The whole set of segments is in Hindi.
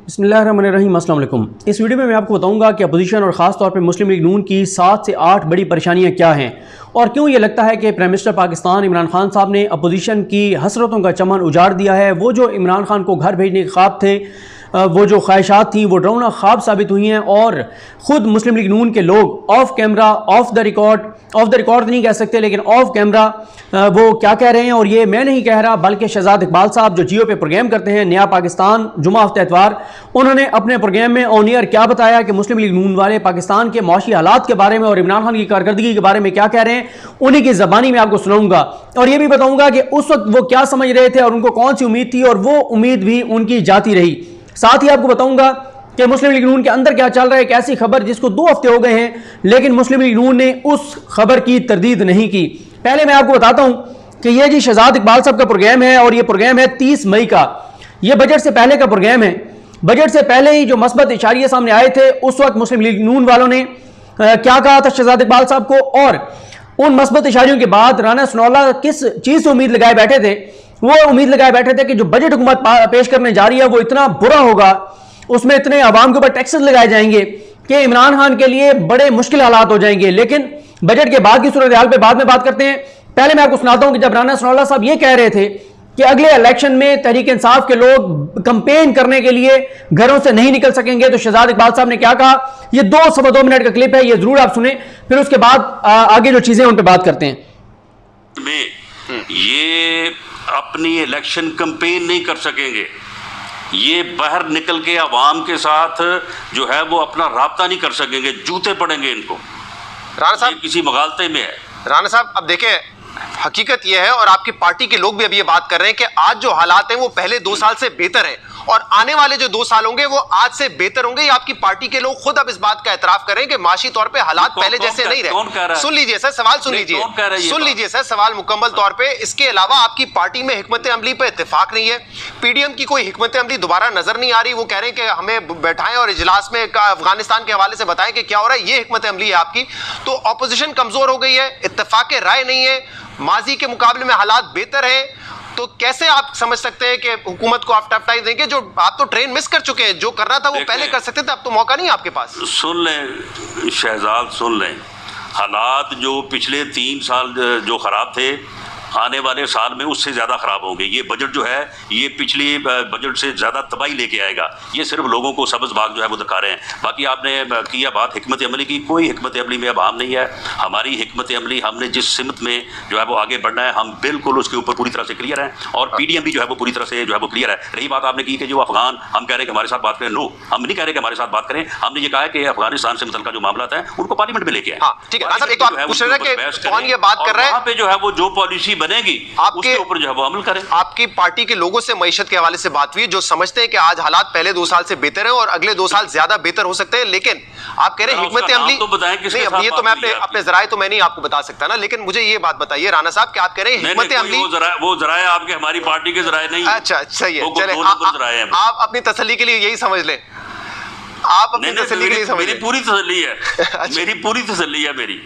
बिस्मिल्लाहिर्रहमानिर्रहीम, अस्सलाम वालेकुम। इस वीडियो में मैं आपको बताऊंगा कि अपोजिशन और ख़ास तौर पे मुस्लिम लीग नून की 7 से 8 बड़ी परेशानियां क्या हैं और क्यों ये लगता है कि प्राइम मिनिस्टर पाकिस्तान इमरान खान साहब ने अपोजिशन की हसरतों का चमन उजाड़ दिया है। वो जो इमरान खान को घर भेजने के ख्वाब थे, वो जो ख्वाहिशात थी, वो डरावना ख्वाब साबित हुई हैं और ख़ुद मुस्लिम लीग नून के लोग of camera, of the record नहीं कह सकते लेकिन ऑफ कैमरा वो क्या कह रहे हैं। और ये मैं नहीं कह रहा बल्कि शहजाद इकबाल साहब जो जियो पे प्रोग्राम करते हैं नया पाकिस्तान जुमा हफ्ते एतवार, उन्होंने अपने प्रोग्राम में ऑन एयर क्या बताया कि मुस्लिम लीग नून वाले पाकिस्तान के माशी हालात के बारे में और इमरान खान की कारकर्दगी के बारे में क्या कह रहे हैं, उन्हीं की ज़बानी में आपको सुनाऊंगा और ये भी बताऊंगा कि उस वक्त वो क्या समझ रहे थे और उनको कौन सी उम्मीद थी और वो उम्मीद भी उनकी जाती रही। साथ ही आपको बताऊंगा कि मुस्लिम लीग नून के अंदर क्या चल रहा है, एक ऐसी खबर जिसको 2 हफ्ते हो गए हैं लेकिन मुस्लिम लीग नून ने उस खबर की तरदीद नहीं की। पहले मैं आपको बताता हूं कि ये जी शहजाद इकबाल साहब का प्रोग्राम है और ये प्रोग्राम है 30 मई का। ये बजट से पहले का प्रोग्राम है। बजट से पहले ही जो मस्बत इशारे सामने आए थे उस वक्त मुस्लिम लीग नून वालों ने क्या कहा था शहजाद इकबाल साहब को, और उन मस्बत इशारियों के बाद राना सनाउल्लाह किस चीज से उम्मीद लगाए बैठे थे, वो उम्मीद लगाए बैठे थे कि जो बजट हुकूमत पेश करने जा रही है वो इतना बुरा होगा, उसमें इतने आवाम के ऊपर टैक्सेस लगाए जाएंगे कि इमरान खान के लिए बड़े मुश्किल हालात हो जाएंगे। लेकिन बजट के बाद की सूरत हाल पे बाद में बात करते हैं। पहले मैं आपको सुनाता हूं कि जब राना सनाउल्लाह साहब ये कह रहे थे कि अगले इलेक्शन में तहरीक इंसाफ के लोग कंपेन करने के लिए घरों से नहीं निकल सकेंगे, तो शहजाद इकबाल साहब ने क्या कहा, ये 2-2.25 मिनट का क्लिप है, ये जरूर आप सुने, फिर उसके बाद आगे जो चीजें उन पर बात करते हैं। ये अपनी इलेक्शन कंपेन नहीं कर सकेंगे, ये बाहर निकल के आवाम के साथ जो है वो अपना राब्ता नहीं कर सकेंगे, जूते पड़ेंगे इनको। राणा साहब किसी मगालते में है। राणा साहब अब देखें, हकीकत यह है और आपकी पार्टी के लोग भी अब ये बात कर रहे हैं कि आज जो हालात हैं वो पहले 2 साल से बेहतर है और आने वाले जो 2 साल होंगे वो आज से बेहतर होंगे। ये आपकी पार्टी के लोग खुद अब इस बात का एतराफ कर रहे हैं कि माशी तौर पे हालात पहले जैसे नहीं रहे। सुन लीजिए सर, सवाल सुन लीजिए सर, सवाल मुकम्मल तौर पे। इसके अलावा आपकी पार्टी में हिकमत अमली पे इत्तेफाक नहीं है, पीडीएम की कोई हिकमत अमली दोबारा नजर नहीं आ रही। वो कह रहे हैं कि हमें बैठाएं और इजलास में अफगानिस्तान के हवाले से बताएं कि क्या हो रहा है, ये हिकमत अमली है आपकी। तो ऑपोजिशन कमजोर हो गई है, इत्तेफाक राय नहीं है, माजी के मुकाबले में हालात बेहतर है, तो कैसे आप समझ सकते हैं कि हुकूमत को आप टफ टाइम देंगे? जो आप तो ट्रेन मिस कर चुके हैं, जो करना था वो पहले कर सकते थे, अब तो मौका नहीं है आपके पास। सुन लें शहजाद, सुन लें, हालात जो पिछले 3 साल जो खराब थे आने वाले साल में उससे ज़्यादा ख़राब होंगे। ये बजट जो है ये पिछले बजट से ज़्यादा तबाही लेके आएगा। ये सिर्फ लोगों को सब्ज़ बाग जो है वो दिखा रहे हैं। बाकी आपने किया बात हिकमत अमली की, कोई हिकमत अमली में अब हम नहीं है। हमारी हिकमत अमली, हमने जिस सिमत में जो है वो आगे बढ़ना है हम बिल्कुल उसके ऊपर पूरी तरह से क्लियर हैं और पीडीएम भी जो है वो पूरी तरह से जो है वो क्लियर है। रही बात आपने की कि जो अफगान, हम कह रहे हैं कि हमारे साथ बात करें, नो, हम नहीं कह रहे कि हमारे साथ बात करें। हमने ये कहा है कि अफगानिस्तान से मुतल्लिक़ जो मामला है उनको पार्लियामेंट में लेके आए। ठीक है, कौन ये बात कर रहा है, वहाँ पे जो है वो जो पॉलिसी बनेगी उसके ऊपर जो है वो अमल करें। आपकी पार्टी के लोगों से मईशत के हवाले से बात हुई जो समझते हैं कि आज हालात पहले 2 साल से बेहतर है और अगले 2 साल ज्यादा बेहतर हो सकते हैं, लेकिन आप कह रहे हैं हिकमत अमली तो बताएं किसके साथ। ये तो मैं अपने जराए तो मैं नहीं आपको बता सकता ना, लेकिन मुझे ये बात बताइए राणा साहब कि आप कह रहे हैं हिकमत अमली, वो जराए आपके हमारी पार्टी के जराए नहीं। अच्छा सही है, चले आप अपनी तसल्ली के लिए यही समझ लें, आप अपनी तसल्ली के लिए समझ लें। मेरी पूरी तसल्ली है, मेरी पूरी तसल्ली है मेरी।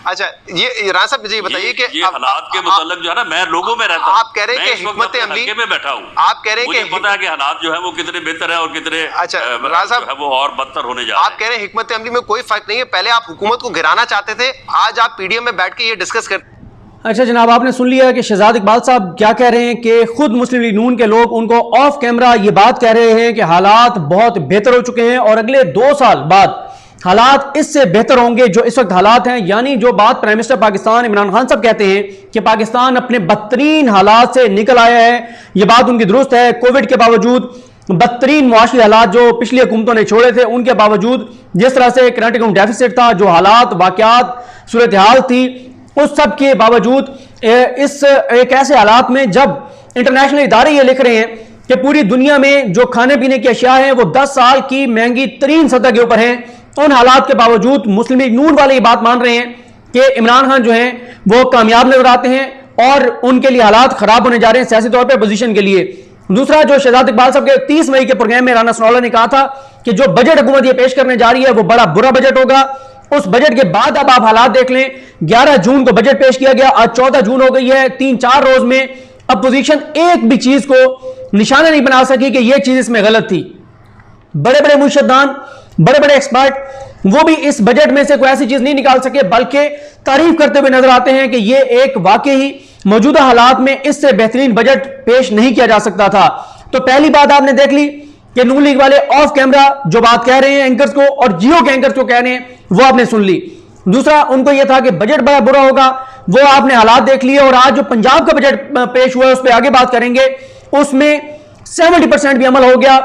अच्छा ये राणा साहब मुझे ये बताइए कि ये हालात के मुताल्लिक जो है ना, मैं लोगों में रहता हूं, आप कह रहे हैं कि हिकमत अमली में बैठा हूं, आप कह रहे हैं कि पता है कि हालात जो है वो कितने बेहतर है और कितने अच्छा राणा साहब वो और बदतर होने जा रहे हैं। आप कह रहे हैं हिकमत अमली में कोई फर्क नहीं है, पहले आप हुकूमत को गिराना चाहते थे, आज आप पीडीएम में बैठ के ये डिस्कस कर। अच्छा जनाब, आपने सुन लिया कि शहजाद इकबाल साहब क्या कह रहे हैं कि खुद मुस्लिम लीग नून के लोग उनको ऑफ कैमरा ये बात कह रहे हैं कि हालात बहुत बेहतर हो चुके हैं और अगले 2 साल बाद हालात इससे बेहतर होंगे जो इस वक्त हालात हैं। यानी जो बात प्राइम मिनिस्टर पाकिस्तान इमरान खान साहब कहते हैं कि पाकिस्तान अपने बदतरीन हालात से निकल आया है, ये बात उनकी दुरुस्त है। कोविड के बावजूद बदतरीन मुआशी हालात जो पिछली हुकूमतों ने छोड़े थे उनके बावजूद, जिस तरह से करंट अकाउंट डेफिसिट था, जो हालात वाकयात सूरत हाल थी, उस सब के बावजूद इस एक ऐसे हालात में जब इंटरनेशनल इदारे ये लिख रहे हैं कि पूरी दुनिया में जो खाने पीने की अशिया है वो 10 साल की महंगी तरीन सतह के ऊपर हैं, उन हालात के बावजूद मुस्लिम लीग नून वाले ये बात मान रहे हैं कि इमरान खान जो हैं वो कामयाब नजर आते हैं और उनके लिए हालात खराब होने जा रहे हैं सियासी तौर पर अपोजिशन के लिए। दूसरा, जो शहजाद इकबाल साहब के 30 मई के प्रोग्राम में राना सनाउल्लाह ने कहा था कि जो बजट हुकूमत ये पेश करने जा रही है वो बड़ा बुरा बजट होगा। उस बजट के बाद अब आप हालात देख लें, 11 जून को बजट पेश किया गया, आज 14 जून हो गई है, 3-4 रोज में अपोजिशन एक भी चीज को निशाना नहीं बना सकी कि यह चीज इसमें गलत थी। बड़े बड़े मुर्शिदान, बड़े बड़े एक्सपर्ट, वो भी इस बजट में से कोई ऐसी चीज नहीं निकाल सके, बल्कि तारीफ करते हुए नजर आते हैं कि ये एक वाकई ही मौजूदा हालात में इससे बेहतरीन बजट पेश नहीं किया जा सकता था। तो पहली बात आपने देख ली कि नून लीग वाले ऑफ कैमरा जो बात कह रहे हैं एंकर्स को, और जियो के एंकर्स को कह रहे हैं, वो आपने सुन ली। दूसरा, उनको यह था कि बजट बड़ा बुरा होगा, वो आपने हालात देख लिए। और आज जो पंजाब का बजट पेश हुआ है उस पर आगे बात करेंगे, उसमें 70% भी अमल हो गया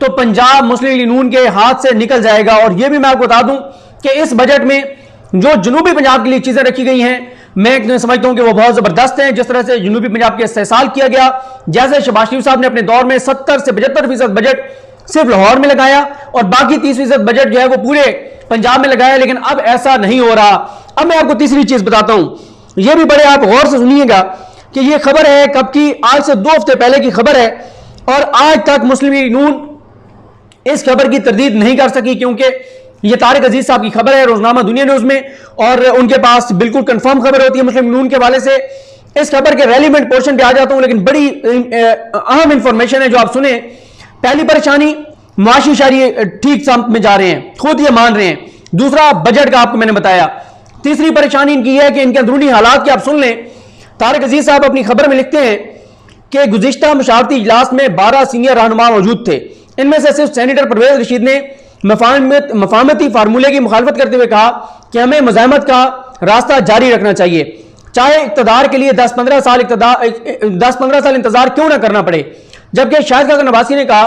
तो पंजाब मुस्लिम लीग नून के हाथ से निकल जाएगा। और यह भी मैं आपको बता दूं कि इस बजट में जो जनूबी पंजाब के लिए चीजें रखी गई हैं, मैं समझता हूं कि वो बहुत जबरदस्त हैं। जिस तरह से जनूबी पंजाब के इस्तेहसाल किया गया, जैसे शहबाज शरीफ साहब ने अपने दौर में 70 से 75% बजट सिर्फ लाहौर में लगाया और बाकी 30% बजट जो है वो पूरे पंजाब में लगाया, लेकिन अब ऐसा नहीं हो रहा। अब मैं आपको तीसरी चीज बताता हूं, यह भी बड़े आप गौर से सुनिएगा कि यह खबर है कब की, आज से 2 हफ्ते पहले की खबर है, और आज तक मुस्लिम लीग नून इस खबर की तरदीद नहीं कर सकी, क्योंकि यह तारिक अजीज साहब की खबर है रोजनामा दुनिया न्यूज में, और उनके पास बिल्कुल कंफर्म खबर होती है मुस्लिम लीग नून के हवाले से। इस खबर के रेलिवेंट पोर्शन पे आ जाता हूं, लेकिन बड़ी अहम इंफॉर्मेशन है जो आप सुने। पहली परेशानी, मुआशी शहरी ठीक सामत में जा रहे हैं, खुद ये मान रहे हैं। दूसरा, बजट का आपको मैंने बताया। तीसरी परेशानी इनकी है कि इनके अंदरूनी हालात की आप सुन लें। तारिक अजीज साहब अपनी खबर में लिखते हैं कि गुज़िश्ता मुशावरती इजलास में 12 सीनियर रहनुमा मौजूद थे। इनमें से सिर्फ सेनेटर परवेज रशीद ने मफाहमती फार्मूले की मुखालफत करते हुए कहा कि हमें मुज़ाहमत का रास्ता जारी रखना चाहिए, चाहे इक़्तिदार के लिए 10-15 साल इंतजार क्यों ना करना पड़े। जबकि शाहिद खान नवासी ने कहा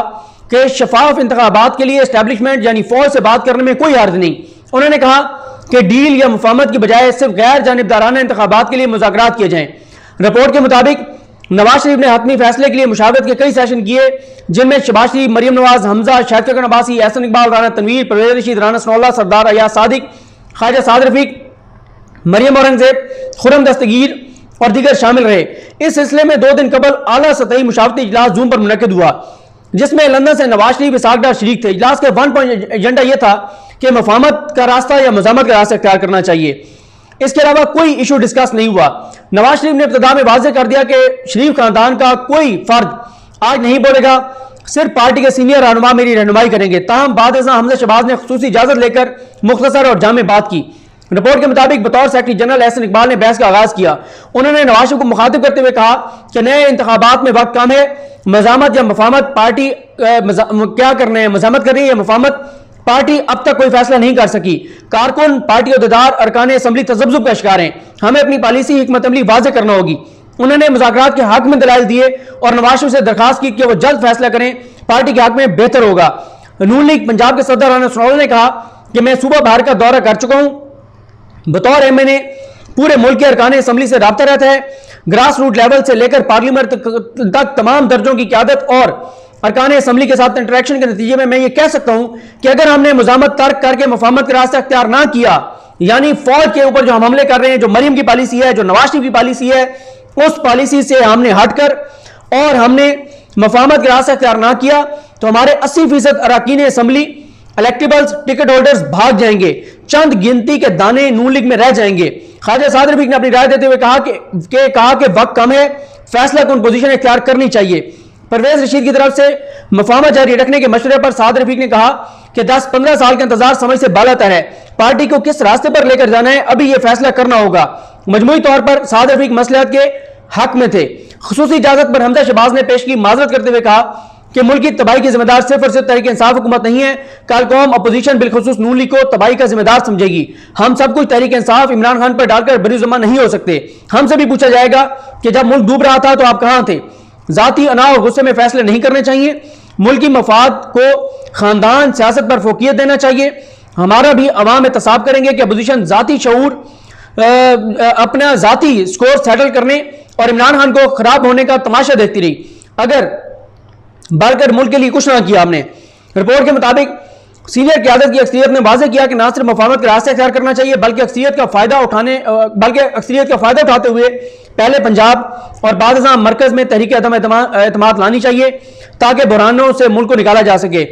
कि शफाफ इंतखाबात के लिए एस्टैब्लिशमेंट यानी फौज से बात करने में कोई हर्ज नहीं। उन्होंने कहा कि डील या मुफाहमत की बजाय सिर्फ गैर जानिबदाराना इंतखाबात के लिए मुज़ाकरात किए जाएं। रिपोर्ट के मुताबिक नवाज शरीफ ने हतमी फैसले के लिए मुशावरत के कई सेशन किए, जिनमें शहबाज शरीफ, मरियम नवाज, हमजा, शाहिद खान नवासी, एहसन इकबाल, राना तनवीर, परवेज रशीद, राना सनाउल्लाह, सरदार अयाज सादिक, ख्वाजा साद रफीक, मरियम औरंगजेब, खुरम दस्तगीर और दीगर शामिल रहे। इस सिलसिले में 2 दिन कबल आला सतही मुशावरती इजलास जूम पर मुनक्किद हुआ, जिसमें लंदन से नवाज शरीफ इसाक डार शरीक थे। इजलास के 1 पॉइंट एजेंडा यह था कि मुफाहमत का रास्ता या मुज़ाहमत का रास्ता इख्तियार करना चाहिए। इसके अलावा कोई इशू डिस्कस नहीं हुआ। नवाज शरीफ ने इब्तिदा में वाज़ेह कर दिया कि शरीफ खानदान का कोई फर्द आज नहीं बोलेगा, सिर्फ पार्टी के सीनियर रहनुमा मेरी रहनुमाई करेंगे। ताहम बाद हमजा शहबाज ने खुसूसी इजाजत लेकर मुख्तसर और जामे बात की। रिपोर्ट के मुताबिक बतौर सेक्रेटरी जनरल एहसन इकबाल ने बहस का आगाज किया। उन्होंने नवाज शरीफ को मुखातिब करते हुए कहा कि नए इंतखाबात में वक्त कम है, मज़ामत या मुफाहमत पार्टी क्या करना है, मज़ामत कर रही है या मुफाहमत, पार्टी अब तक कोई फैसला नहीं कर सकी। कारकुन, पार्टी अहदेदार, अरकान असम्बली तज़ब्ज़ुब का शिकार हैं। हमें अपनी पॉलिसी हिकमत अमली वाज़ेह करना होगी। उन्होंने मुज़ाकरात के हक में दलाइल दिए और नवाज शरीफ से दरखास्त की कि वो जल्द फैसला करें, पार्टी के हक में बेहतर होगा। नून लीग पंजाब के सदर राना सनाउल्लाह ने कहा कि मैं सूबा भर का दौरा कर चुका हूं, बतौर एमएनए पूरे मुल्क के अरकान असम्बली से रब्ता रहता है। ग्रास रूट लेवल से लेकर पार्लियामेंट तक तमाम दर्जों की क़यादत और अरकान असम्बली के साथ इंटरेक्शन के नतीजे में मैं ये कह सकता हूं कि अगर हमने मुज़ाहमत तर्क करके मुफाहमत का रास्ता इख्तियार ना किया, यानी फौज के ऊपर जो हम हमले कर रहे हैं, जो मरियम की पॉलिसी है, जो नवाज शरीफ की पॉलिसी है, उस पॉलिसी से हमने हटकर और हमने मुफाहमत का रास्ता इख्तियार ना किया, तो हमारे 80% अरकान असम्बली, इलेक्टेबल्स, टिकट होल्डर्स भाग जाएंगे, चंद गिनती के दाने नून लीग में रह जाएंगे। ख्वाजा साद रफीक ने अपनी राय देते हुए कहा कि वक्त कम है, फैसला कौन पोजीशन इख्तियार करनी चाहिए। परवेज रशीद की तरफ से मुफाहमत जारी रखने के मशवरे पर साद रफीक ने कहा कि 10-15 साल का इंतजार समझ से बालातर है, पार्टी को किस रास्ते पर लेकर जाना है अभी यह फैसला करना होगा। मजमूई तौर पर साद रफीक मसलहत के हक में थे। खुसूसी इजाजत पर हमजा शहबाज ने पेश की माजरत करते हुए कहा कि मुल्क की तबाही की जिम्मेदार सिर्फ और सिर्फ तहरीक इंसाफ हुकूमत नहीं है, कल कौम अपोजिशन बिलखुसूस नून लीग को तबाही का जिम्मेदार समझेगी। हम सब कुछ तहरीक इंसाफ इमरान खान पर डालकर बरीजुमा नहीं हो सकते। हमसे भी पूछा जाएगा कि जब मुल्क डूब रहा था तो आप कहां थे। जाती अना और गुस्से में फैसले नहीं करने चाहिए। मुल्क की मफाद को खानदान सियासत पर फोकियत देना चाहिए। हमारा भी अवाम एहतसाब करेंगे कि अपोजिशन जाती शऊर अपना जाती स्कोर सेटल करने और इमरान खान को खराब होने का तमाशा देखती रही, अगर बढ़कर मुल्क के लिए कुछ ना किया हमने। रिपोर्ट के मुताबिक सीनियर क़यादत की अक्सरियत ने वाज़ेह किया कि ना सिर्फ मुफाहमत का रास्ता इख्तियार करना चाहिए, बल्कि अक्सरियत का फ़ायदा उठाते हुए पहले पंजाब और बाद मरकज़ में तहरीक अदम एतमाद लानी चाहिए, ताकि बुरानों से मुल्क को निकाला जा सके।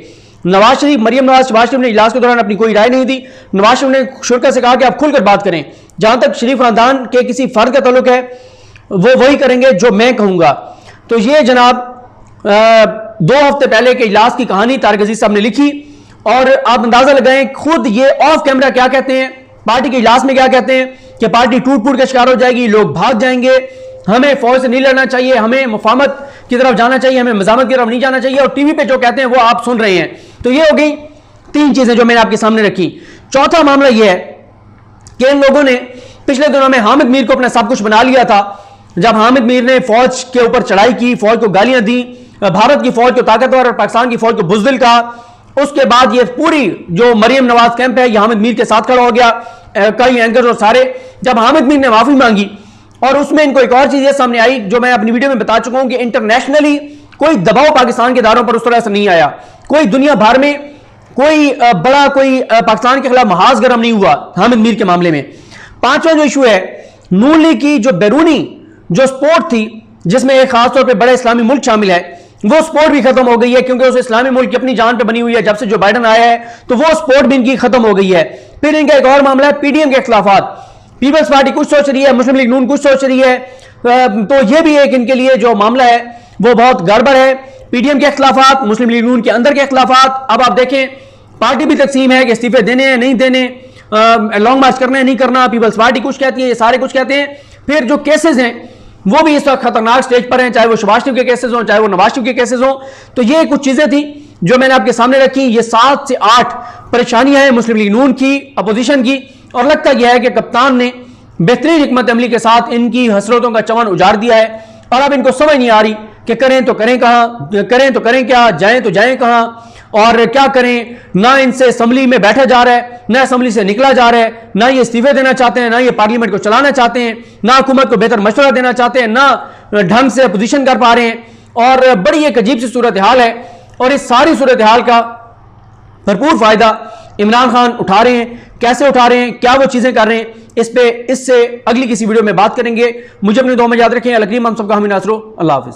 नवाज शरीफ, मरियम नवाज, शहबाज शरीफ ने इजलास के दौरान अपनी कोई राय नहीं दी। नवाज शरीफ ने शुरा से कहा कि आप खुलकर बात करें, जहां तक शरीफ खानदान के किसी फर्द का ताल्लुक है वो वही करेंगे जो मैं कहूँगा। तो ये जनाब 2 हफ्ते पहले के इजलास की कहानी तारिक अजीज साहब ने लिखी, और आप अंदाजा लगाएं खुद ये ऑफ कैमरा क्या कहते हैं, पार्टी के इजलास में क्या कहते हैं कि पार्टी टूट फूट का शिकार हो जाएगी, लोग भाग जाएंगे, हमें फौज से नहीं लड़ना चाहिए, हमें मुफाहमत की तरफ जाना चाहिए, हमें मज़ामत की तरफ नहीं जाना चाहिए, और टीवी पे जो कहते हैं वो आप सुन रहे हैं। तो ये हो गई 3 चीजें जो मैंने आपके सामने रखी। चौथा मामला यह है कि इन लोगों ने पिछले दिनों में हामिद मीर को अपना सब कुछ बना लिया था। जब हामिद मीर ने फौज के ऊपर चढ़ाई की, फौज को गालियां दी, भारत की फौज को ताकतवर और पाकिस्तान की फौज को बुज़दिल कहा, उसके बाद ये पूरी जो मरियम नवाज कैंप है ये हामिद मीर के साथ खड़ा हो गया, कई एंकर्स और सारे। जब हामिद मीर ने माफी मांगी और उसमें इनको एक और चीज ये सामने आई जो मैं अपनी वीडियो में बता चुका हूं कि इंटरनेशनली कोई दबाव पाकिस्तान के इदारों पर उस तरह से नहीं आया, कोई दुनिया भर में कोई बड़ा कोई पाकिस्तान के खिलाफ महाज गर्म नहीं हुआ हामिद मीर के मामले में। 5वां जो इशू है नून लीग की जो बैरूनी जो सपोर्ट थी, जिसमें एक खासतौर पर बड़ा इस्लामी मुल्क शामिल है, वो सपोर्ट भी खत्म हो गई है, क्योंकि उस इस्लामी मुल्क की अपनी जान पे बनी हुई है। जब से जो बाइडन आया है तो वो सपोर्ट भी इनकी खत्म हो गई है। फिर इनका एक और मामला है पीडीएम के खिलाफात, पीपल्स पार्टी कुछ सोच रही है, मुस्लिम लीग नून कुछ सोच रही है, तो ये भी एक इनके लिए जो मामला है वो बहुत गड़बड़ है। पीडीएम के खिलाफात, मुस्लिम लीग नून के अंदर के खिलाफात। अब आप देखें पार्टी भी तकसीम है कि इस्तीफे देने हैं नहीं देने, लॉन्ग मार्च करना है नहीं करना, पीपल्स पार्टी कुछ कहती है, ये सारे कुछ कहते हैं। फिर जो केसेस हैं वो भी इस वक्त खतरनाक स्टेज पर हैं, चाहे वो शहबाज शरीफ के केसेस हों, चाहे वो नवाज शरीफ के केसेस हों। तो ये कुछ चीजें थी जो मैंने आपके सामने रखी। ये 7 से 8 परेशानियां हैं मुस्लिम लीग नून की, अपोजिशन की, और लगता यह है कि कप्तान ने बेहतरीन हिकमत अमली के साथ इनकी हसरतों का चमन उजाड़ दिया है, और अब इनको समझ नहीं आ रही कि करें तो करें कहां, करें तो करें क्या, जाएं तो जाएं कहां, और क्या करें। ना इनसे असेंबली में बैठा जा रहा है, ना असेंबली से निकला जा रहा है, ना ये इस्तीफे देना चाहते हैं, ना ये पार्लियामेंट को चलाना चाहते हैं, ना हुकूमत को बेहतर मशवरा देना चाहते हैं, ना ढंग से अपोजिशन कर पा रहे हैं, और बड़ी एक अजीब सी सूरत हाल है। और इस सारी सूरत हाल का भरपूर फायदा इमरान खान उठा रहे हैं। कैसे उठा रहे हैं, क्या वो चीजें कर रहे हैं, इससे अगली किसी वीडियो में बात करेंगे। मुझे अपनी दुआ में याद रखें। अल करीम हम सबका हामी नासरो। अल्लाह हाफिज।